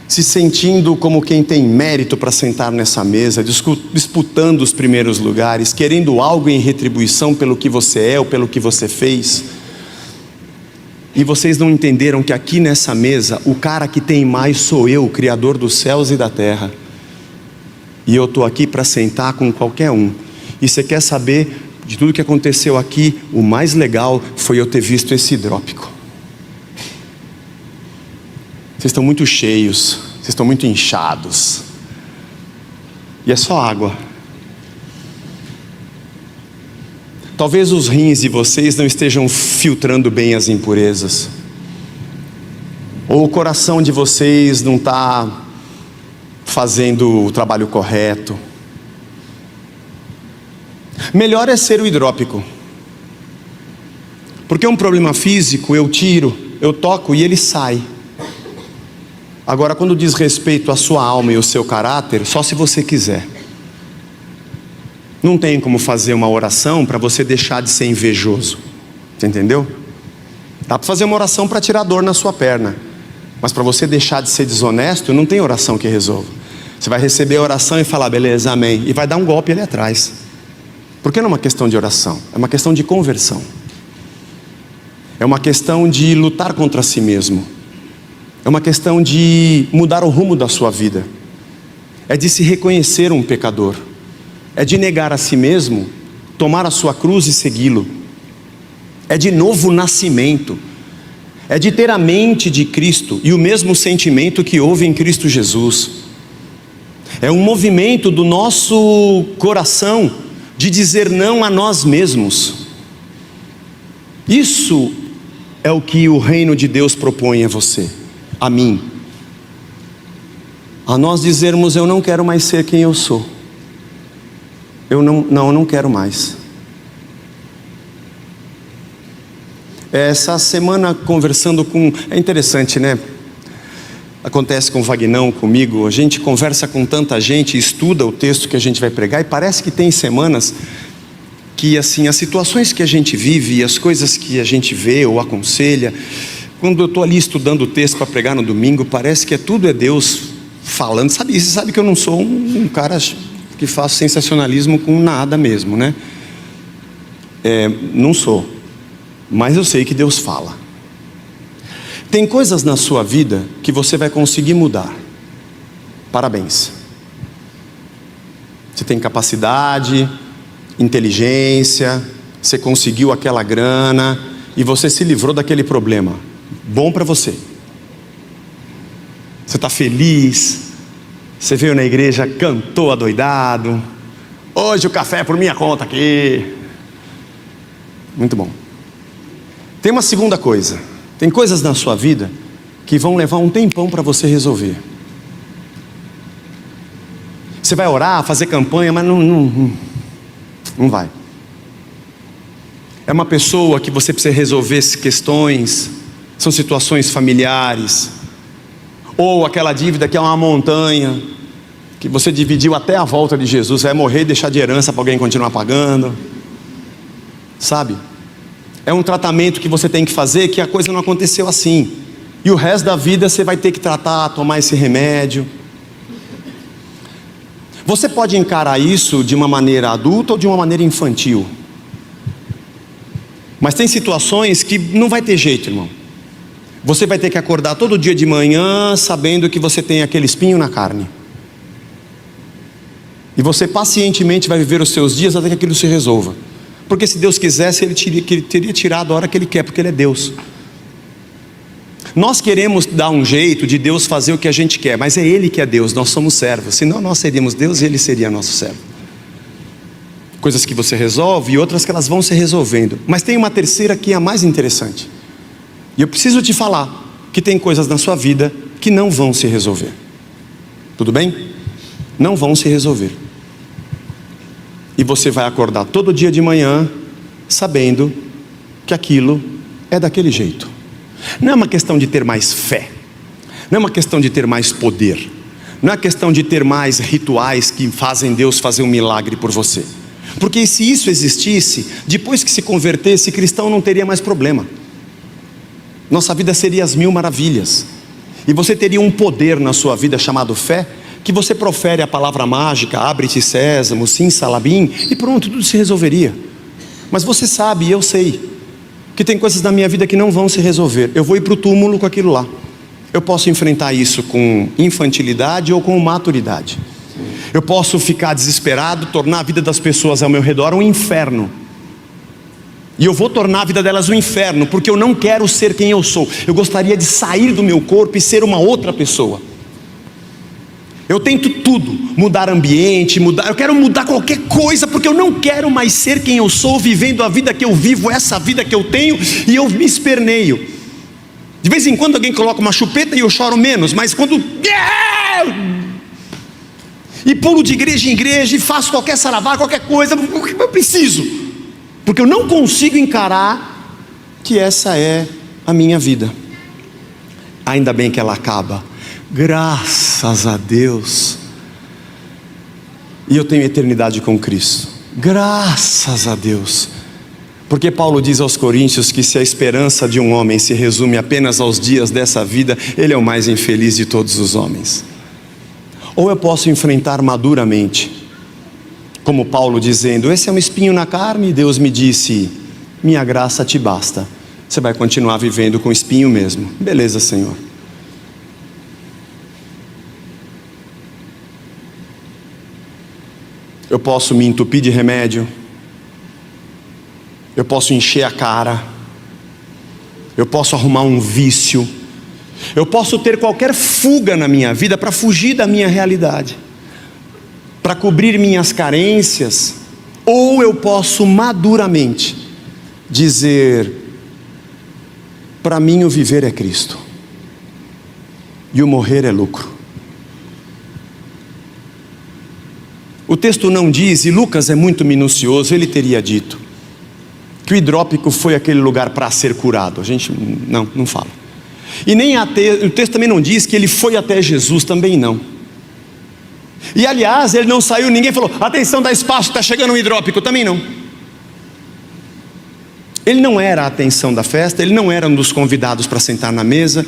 [SPEAKER 1] se sentindo como quem tem mérito para sentar nessa mesa, disputando os primeiros lugares, querendo algo em retribuição pelo que você é ou pelo que você fez. E vocês não entenderam que aqui nessa mesa, o cara que tem mais sou eu, o Criador dos céus e da terra. E eu estou aqui para sentar com qualquer um. E você quer saber de tudo que aconteceu aqui? O mais legal foi eu ter visto esse hidrópico. Vocês estão muito cheios, vocês estão muito inchados. E é só água. Talvez os rins de vocês não estejam filtrando bem as impurezas. Ou o coração de vocês não está fazendo o trabalho correto. Melhor é ser o hidrópico. Porque um problema físico, eu tiro, eu toco e ele sai. Agora, quando diz respeito à sua alma e ao seu caráter, só se você quiser. Não tem como fazer uma oração para você deixar de ser invejoso. Você entendeu? Dá para fazer uma oração para tirar dor na sua perna. Mas para você deixar de ser desonesto, não tem oração que resolva. Você vai receber a oração e falar, beleza, amém. E vai dar um golpe ali atrás. Porque não é uma questão de oração, é uma questão de conversão. É uma questão de lutar contra si mesmo. É uma questão de mudar o rumo da sua vida. É de se reconhecer um pecador. É de negar a si mesmo, tomar a sua cruz e segui-lo. É de novo nascimento. É de ter a mente de Cristo e o mesmo sentimento que houve em Cristo Jesus. É um movimento do nosso coração de dizer não a nós mesmos. Isso é o que o reino de Deus propõe a você, a mim. A nós dizermos, eu não quero mais ser quem eu sou. Eu não quero mais. Essa semana conversando com... É interessante, né? Acontece com o Vagnão, comigo. A gente conversa com tanta gente, estuda o texto que a gente vai pregar. E parece que tem semanas que assim, as situações que a gente vive e as coisas que a gente vê ou aconselha, quando eu estou ali estudando o texto para pregar no domingo, parece que tudo é Deus falando. Você sabe que eu não sou um cara que faço sensacionalismo com nada mesmo, né? Não sou, mas eu sei que Deus fala. Tem coisas na sua vida que você vai conseguir mudar. Parabéns. Você tem capacidade, inteligência, você conseguiu aquela grana e você se livrou daquele problema. Bom para você. Você está feliz. Você veio na igreja, cantou adoidado. Hoje o café é por minha conta aqui. Muito bom. Tem uma segunda coisa. Tem coisas na sua vida que vão levar um tempão para você resolver. Você vai orar, fazer campanha, mas não vai. É uma pessoa que você precisa resolver questões, são situações familiares, ou aquela dívida que é uma montanha, que você dividiu até a volta de Jesus, vai morrer e deixar de herança para alguém continuar pagando, sabe? É um tratamento que você tem que fazer, que a coisa não aconteceu assim, e o resto da vida você vai ter que tratar, tomar esse remédio. Você pode encarar isso de uma maneira adulta ou de uma maneira infantil, mas tem situações que não vai ter jeito, irmão. Você vai ter que acordar todo dia de manhã sabendo que você tem aquele espinho na carne, e você pacientemente vai viver os seus dias até que aquilo se resolva, porque se Deus quisesse, Ele teria tirado a hora que Ele quer, porque Ele é Deus. Nós queremos dar um jeito de Deus fazer o que a gente quer, mas é Ele que é Deus, nós somos servos. Senão nós seríamos Deus e Ele seria nosso servo. Coisas que você resolve e outras que elas vão se resolvendo. Mas tem uma terceira que é a mais interessante, e eu preciso te falar que tem coisas na sua vida que não vão se resolver. Tudo bem? Não vão se resolver. E você vai acordar todo dia de manhã sabendo que aquilo é daquele jeito. Não é uma questão de ter mais fé, não é uma questão de ter mais poder, não é questão de ter mais rituais que fazem Deus fazer um milagre por você. Porque se isso existisse, depois que se convertesse, cristão não teria mais problema. Nossa vida seria as mil maravilhas, e você teria um poder na sua vida chamado fé, que você profere a palavra mágica, abre-te sésamo, sim salabim, e pronto, tudo se resolveria. Mas você sabe, e eu sei, que tem coisas na minha vida que não vão se resolver. Eu vou ir para o túmulo com aquilo lá. Eu posso enfrentar isso com infantilidade ou com maturidade. Eu posso ficar desesperado, tornar a vida das pessoas ao meu redor um inferno, e eu vou tornar a vida delas um inferno, porque eu não quero ser quem eu sou. Eu gostaria de sair do meu corpo e ser uma outra pessoa. Eu tento tudo, mudar ambiente, eu quero mudar qualquer coisa, porque eu não quero mais ser quem eu sou, vivendo a vida que eu vivo, essa vida que eu tenho, e eu me esperneio. De vez em quando alguém coloca uma chupeta e eu choro menos, mas quando... E pulo de igreja em igreja, e faço qualquer saravá, qualquer coisa, eu preciso, porque eu não consigo encarar que essa é a minha vida. Ainda bem que ela acaba, graças a Deus, e eu tenho eternidade com Cristo, graças a Deus. Porque Paulo diz aos Coríntios que se a esperança de um homem se resume apenas aos dias dessa vida, ele é o mais infeliz de todos os homens. Ou eu posso enfrentar maduramente, como Paulo dizendo, esse é um espinho na carne, e Deus me disse, minha graça te basta. Você vai continuar vivendo com espinho mesmo, beleza, Senhor. Eu posso me entupir de remédio, eu posso encher a cara, eu posso arrumar um vício, eu posso ter qualquer fuga na minha vida para fugir da minha realidade, para cobrir minhas carências, ou eu posso maduramente dizer, para mim o viver é Cristo, e o morrer é lucro. O texto não diz, e Lucas é muito minucioso, ele teria dito que o hidrópico foi aquele lugar para ser curado. A gente não fala. E nem o texto também não diz que ele foi até Jesus, também não. E aliás, ele não saiu, ninguém falou, atenção, dá espaço, está chegando um hidrópico, também não. Ele não era a atenção da festa, ele não era um dos convidados para sentar na mesa,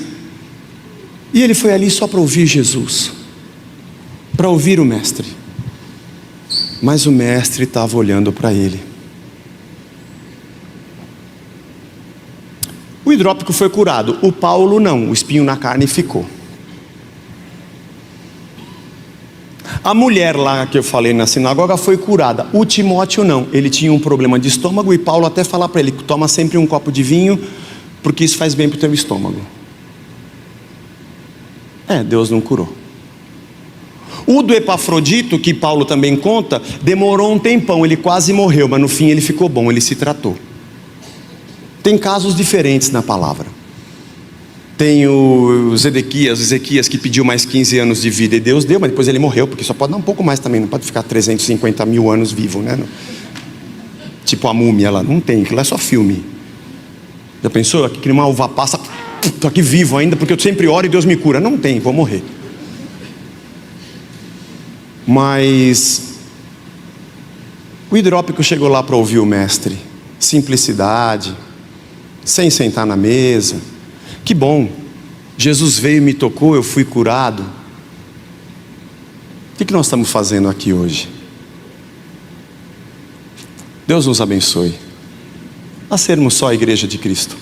[SPEAKER 1] e ele foi ali só para ouvir Jesus, para ouvir o mestre. Mas o mestre estava olhando para ele. O hidrópico foi curado, o Paulo não, o espinho na carne ficou. A mulher lá que eu falei na sinagoga foi curada, o Timóteo não, ele tinha um problema de estômago, e Paulo até fala para ele, toma sempre um copo de vinho, porque isso faz bem para o teu estômago. Deus não curou. O do Epafrodito, que Paulo também conta, demorou um tempão, ele quase morreu, mas no fim ele ficou bom, ele se tratou. Tem casos diferentes na palavra. Tem o Ezequias que pediu mais 15 anos de vida, e Deus deu, mas depois ele morreu, porque só pode dar um pouco mais também, não pode ficar 350 mil anos vivo, né? tipo a múmia lá. Não tem, aquilo é só filme. Já pensou? Aqui que uma uva passa, estou aqui vivo ainda, porque eu sempre oro e Deus me cura. Não tem, vou morrer. Mas o hidrópico chegou lá para ouvir o mestre. Simplicidade, sem sentar na mesa. Que bom, Jesus veio e me tocou, eu fui curado. O que nós estamos fazendo aqui hoje? Deus nos abençoe a sermos só a igreja de Cristo.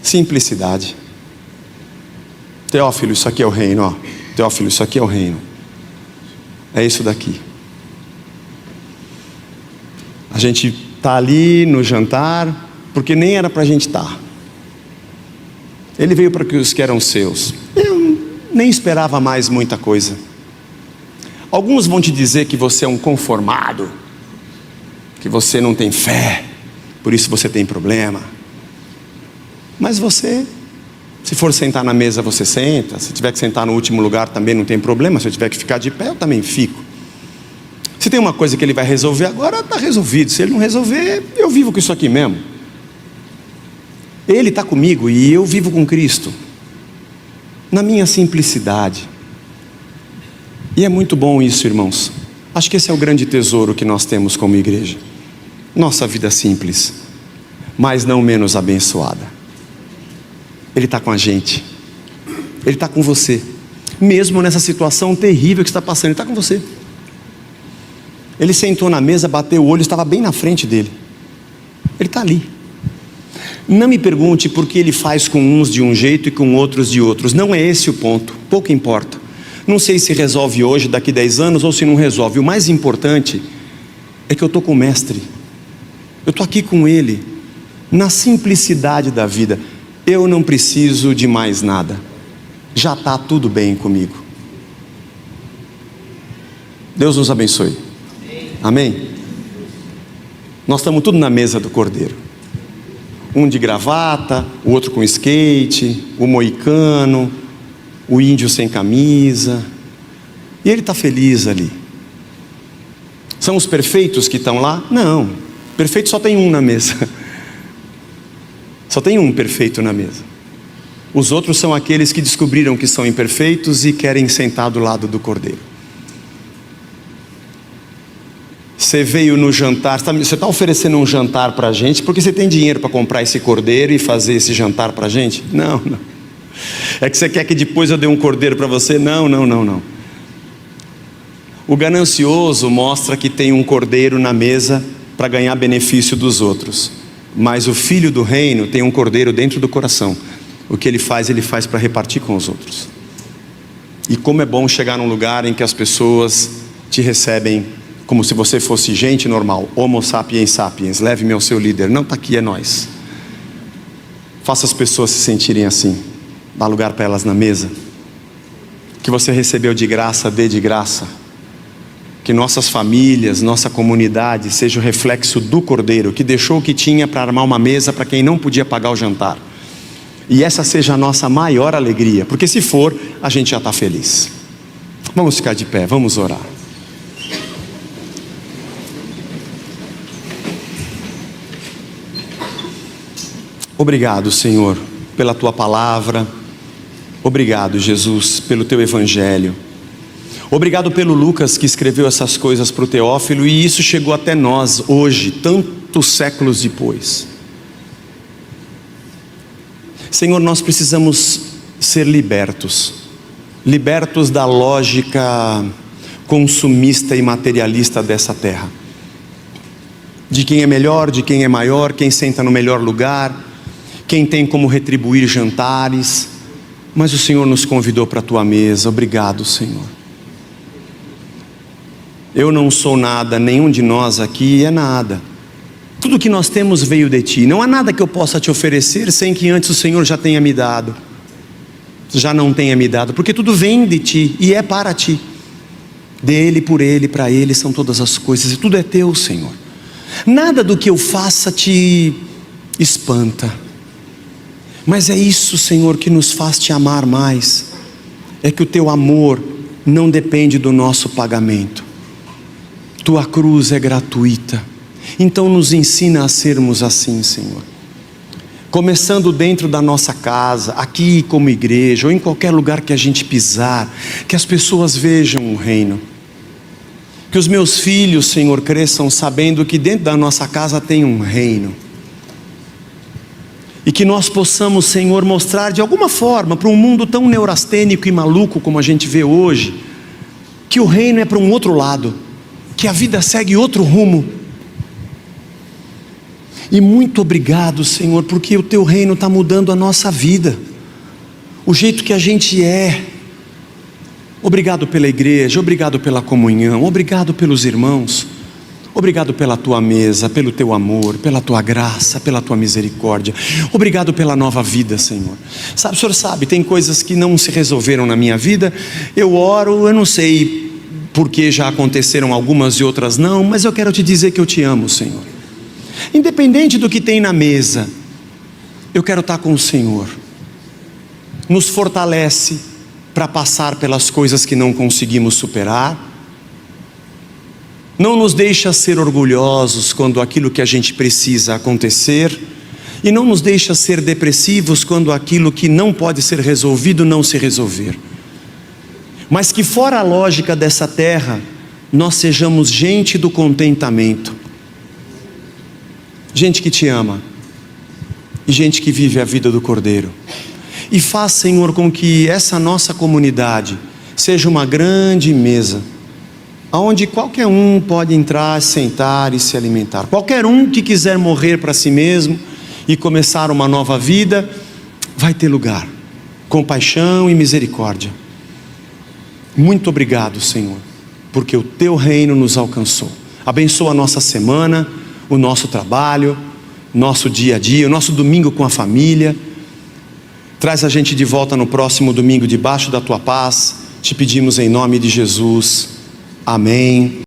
[SPEAKER 1] Simplicidade. Teófilo, isso aqui é o reino, ó. Teófilo, isso aqui é o reino. É isso daqui. A gente está ali no jantar, porque nem era para a gente estar. Ele veio para os que eram seus. Eu nem esperava mais muita coisa. Alguns vão te dizer que você é um conformado, que você não tem fé, por isso você tem problema. Mas você, se for sentar na mesa, você senta. Se tiver que sentar no último lugar também não tem problema. Se eu tiver que ficar de pé, eu também fico. Se tem uma coisa que ele vai resolver agora, está resolvido. Se ele não resolver, eu vivo com isso aqui mesmo. Ele está comigo e eu vivo com Cristo, na minha simplicidade. E é muito bom isso, irmãos. Acho que esse é o grande tesouro que nós temos como igreja. Nossa vida simples, mas não menos abençoada. Ele está com a gente. Ele está com você. Mesmo nessa situação terrível que está passando, Ele está com você. Ele sentou na mesa, bateu o olho, estava bem na frente dele. Ele está ali. Não me pergunte por que Ele faz com uns de um jeito e com outros de outros. Não é esse o ponto, pouco importa. Não sei se resolve hoje, daqui 10 anos, ou se não resolve. O mais importante é que eu estou com o Mestre. Eu estou aqui com Ele, na simplicidade da vida. Eu não preciso de mais nada. Já está tudo bem comigo. Deus nos abençoe. Amém? Nós estamos tudo na mesa do Cordeiro. Um de gravata, o outro com skate, o moicano, o índio sem camisa. E ele está feliz ali. São os perfeitos que estão lá? Não, perfeito só tem um na mesa. Só tem um perfeito na mesa. Os outros são aqueles que descobriram que são imperfeitos e querem sentar do lado do Cordeiro. Você veio no jantar, você está oferecendo um jantar para a gente porque você tem dinheiro para comprar esse cordeiro e fazer esse jantar para a gente? Não, não. É que você quer que depois eu dê um cordeiro para você? Não, não, não, não. O ganancioso mostra que tem um cordeiro na mesa para ganhar benefício dos outros. Mas o filho do reino tem um cordeiro dentro do coração. O que ele faz para repartir com os outros. E como é bom chegar num lugar em que as pessoas te recebem como se você fosse gente normal. Homo sapiens sapiens, leve-me ao seu líder. Não, está aqui, é nós. Faça as pessoas se sentirem assim. Dá lugar para elas na mesa. Que você recebeu de graça, dê de graça. Que nossas famílias, nossa comunidade seja o reflexo do Cordeiro, que deixou o que tinha para armar uma mesa para quem não podia pagar o jantar. E essa seja a nossa maior alegria, porque se for, a gente já está feliz. Vamos ficar de pé, vamos orar. Obrigado, Senhor, pela Tua palavra. Obrigado, Jesus, pelo Teu Evangelho. Obrigado pelo Lucas que escreveu essas coisas para o Teófilo, e isso chegou até nós hoje, tantos séculos depois. Senhor, nós precisamos ser libertos da lógica consumista e materialista dessa terra. De quem é melhor, de quem é maior, quem senta no melhor lugar, quem tem como retribuir jantares. Mas o Senhor nos convidou para a Tua mesa. Obrigado, Senhor. Eu não sou nada, nenhum de nós aqui é nada. Tudo que nós temos veio de Ti. Não há nada que eu possa Te oferecer sem que antes o Senhor já tenha me dado. Já não tenha me dado, porque tudo vem de Ti e é para Ti. Dele, por Ele, para Ele são todas as coisas, e tudo é Teu, Senhor. Nada do que eu faça Te espanta. Mas é isso, Senhor, que nos faz Te amar mais. É que o Teu amor não depende do nosso pagamento. Tua cruz é gratuita. Então nos ensina a sermos assim, Senhor. Começando dentro da nossa casa, aqui como igreja, ou em qualquer lugar que a gente pisar, que as pessoas vejam o reino. Que os meus filhos, Senhor, cresçam sabendo que dentro da nossa casa tem um reino. E que nós possamos, Senhor, mostrar de alguma forma para um mundo tão neurastênico e maluco como a gente vê hoje, que o reino é para um outro lado, que a vida segue outro rumo. E muito obrigado, Senhor, porque o Teu reino está mudando a nossa vida, o jeito que a gente é. Obrigado pela igreja, obrigado pela comunhão, obrigado pelos irmãos, obrigado pela Tua mesa, pelo Teu amor, pela Tua graça, pela Tua misericórdia. Obrigado pela nova vida, Senhor. Sabe, o Senhor sabe, tem coisas que não se resolveram na minha vida. Eu oro, eu não sei porque já aconteceram algumas e outras não, mas eu quero Te dizer que eu Te amo, Senhor. Independente do que tem na mesa, eu quero estar com o Senhor. Nos fortalece para passar pelas coisas que não conseguimos superar. Não nos deixa ser orgulhosos quando aquilo que a gente precisa acontecer, e não nos deixa ser depressivos quando aquilo que não pode ser resolvido não se resolver. Mas que fora a lógica dessa terra, nós sejamos gente do contentamento. Gente que Te ama, e gente que vive a vida do Cordeiro. E faz, Senhor, com que essa nossa comunidade seja uma grande mesa, onde qualquer um pode entrar, sentar e se alimentar. Qualquer um que quiser morrer para si mesmo e começar uma nova vida, vai ter lugar, com paixão e misericórdia. Muito obrigado, Senhor, porque o Teu reino nos alcançou. Abençoa a nossa semana, o nosso trabalho, nosso dia a dia, o nosso domingo com a família. Traz a gente de volta no próximo domingo debaixo da Tua paz. Te pedimos em nome de Jesus. Amém.